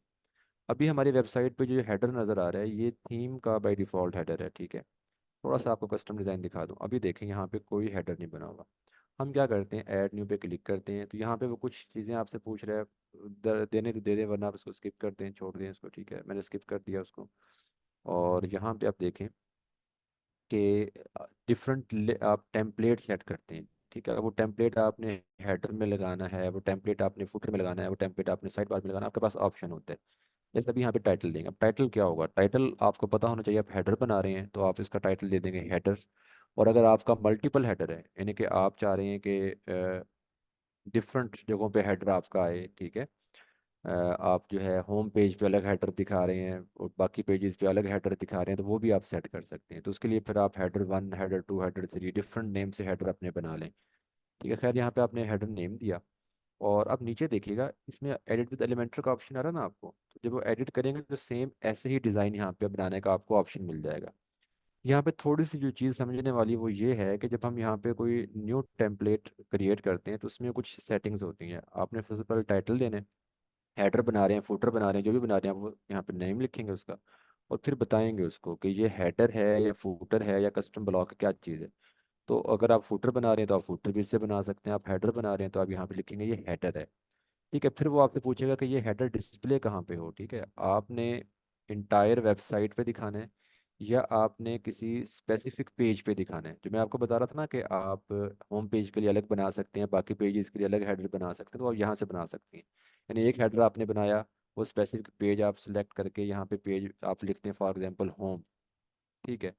A: अभी हमारी वेबसाइट पे जो हेडर नज़र आ रहा है, ये थीम का बाय डिफ़ॉल्ट हेडर है। ठीक है, थोड़ा सा आपको कस्टम डिज़ाइन दिखा दूँ। अभी देखें यहाँ पे कोई हेडर नहीं बना हुआ। हम क्या करते हैं, ऐड न्यू पे क्लिक करते हैं, तो यहाँ पे वो कुछ चीज़ें आपसे पूछ रहे हैं, देने तो दे दें, वरना आप इसको स्किप करते हैं, छोड़ दें इसको। ठीक है, मैंने स्किप कर दिया उसको। और यहाँ पे आप देखें कि डिफरेंट आप टेम्पलेट सेट करते हैं। ठीक है, वो टेम्पलेट आपने हेडर में लगाना है, वो टेम्पलेट आपने फुटर में लगाना है, वो टेम्पलेट आपने साइड बार में लगाना है, आपके पास ऑप्शन होते हैं। जैसे अभी यहाँ पे टाइटल देंगे। अब टाइटल क्या होगा, टाइटल आपको पता होना चाहिए। आप हेडर बना रहे हैं तो आप इसका टाइटल दे देंगे हेडर्स। और अगर आपका मल्टीपल हेडर है, यानी कि आप चाह रहे हैं कि डिफरेंट जगहों पे हेडर आपका आए। ठीक है, आप जो है होम पेज पे अलग हेडर दिखा रहे हैं और बाकी पेजेस पे अलग हेडर दिखा रहे हैं, तो वो भी आप सेट कर सकते हैं। तो उसके लिए फिर आप header one, header two, header three, different name से हेडर अपने बना लें। ठीक है, खैर यहाँ पे आपने हेडर नेम दिया। और अब नीचे देखिएगा, इसमें एडिट विद एलिमेंटर का ऑप्शन आ रहा है ना आपको, तो जब वो एडिट करेंगे तो सेम ऐसे ही डिज़ाइन यहाँ पे बनाने का आपको ऑप्शन मिल जाएगा। यहाँ पे थोड़ी सी जो चीज़ समझने वाली वो ये है कि जब हम यहाँ पे कोई न्यू टेम्पलेट क्रिएट करते हैं तो उसमें कुछ सेटिंग्स होती हैं। आपने सबसे पहले टाइटल देना है, हेडर बना रहे हैं, फुटर बना रहे हैं, जो भी बना रहे हैं, वो यहाँ पे नेम लिखेंगे उसका, और फिर बताएंगे उसको कि ये हेडर है या फुटर है या कस्टम ब्लॉक है, क्या चीज़ है। तो अगर आप फुटर बना रहे हैं तो आप फुटर भी इससे बना सकते हैं, आप हेडर बना रहे हैं तो आप यहाँ पे लिखेंगे ये हेडर है। ठीक है, फिर वो आपसे पूछेगा कि ये हेडर डिस्प्ले कहाँ पे हो। ठीक है, आपने इंटायर वेबसाइट पे दिखाना है या आपने किसी स्पेसिफिक पेज पे दिखाना है। जो मैं आपको बता रहा था ना कि आप होम पेज के लिए अलग बना सकते हैं, बाकी पेजेस के लिए अलग हेडर बना सकते हैं, तो आप यहाँ से बना सकते हैं। यानी एक हेडर आपने बनाया, वो स्पेसिफिक पेज आप सिलेक्ट करके यहाँ पे पेज आप लिखते हैं फॉर एग्जांपल होम। ठीक है,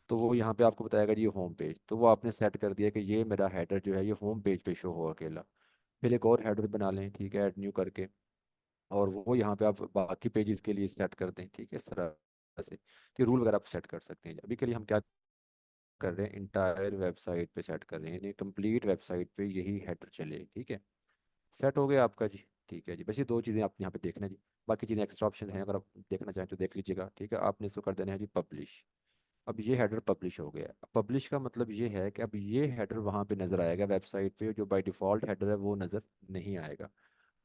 A: तो वो यहाँ पे आपको बताएगा जी ये होम पेज, तो वो आपने सेट कर दिया कि ये मेरा हेडर जो है ये होम पेज पे शो हो अकेला। फिर एक और हेडर बना लें, ठीक है, ऐड न्यू करके, और वो यहाँ पे आप बाकी पेजेस के लिए सेट कर दें। ठीक है, इस तरह से कि रूल वगैरह आप सेट कर सकते हैं। अभी के लिए हम क्या कर रहे हैं, इंटायर वेबसाइट पे सेट कर रहे हैं, यानी कंप्लीट वेबसाइट पे यही हेडर चले। ठीक है, सेट हो गया आपका जी। ठीक है जी, बस ये दो चीज़ें आप यहाँ पे देखना जी। बाकी चीज़ें एक्स्ट्रा ऑप्शन हैं, अगर आप देखना चाहें तो देख लीजिएगा। ठीक है, आपने इसको कर देना है जी पब्लिश। अब ये हेडर पब्लिश हो गया। पब्लिश का मतलब ये है कि अब ये हेडर वहाँ पे नज़र आएगा वेबसाइट पे, जो बाय डिफ़ॉल्ट हेडर है वो नज़र नहीं आएगा।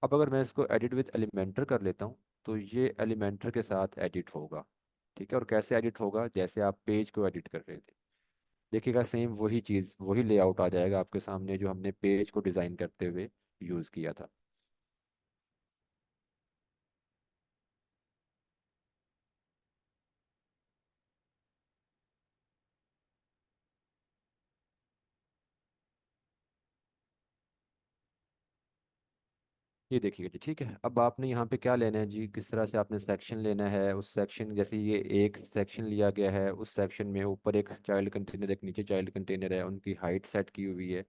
A: अब अगर मैं इसको एडिट विद एलिमेंटर कर लेता हूँ तो ये एलिमेंटर के साथ एडिट होगा। ठीक है, और कैसे एडिट होगा, जैसे आप पेज को एडिट कर रहे थे, देखिएगा सेम वही चीज़, वही लेआउट आ जाएगा आपके सामने जो हमने पेज को डिज़ाइन करते हुए यूज़ किया था। ये देखिए जी। ठीक है, अब आपने यहाँ पे क्या लेना है जी, किस तरह से आपने सेक्शन लेना है। उस सेक्शन, जैसे ये एक सेक्शन लिया गया है, उस सेक्शन में ऊपर एक चाइल्ड कंटेनर, एक नीचे चाइल्ड कंटेनर है, उनकी हाइट सेट की हुई है।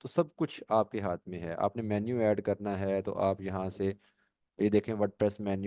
A: तो सब कुछ आपके हाथ में है। आपने मेन्यू ऐड करना है तो आप यहाँ से ये देखें वर्डप्रेस मेन्यू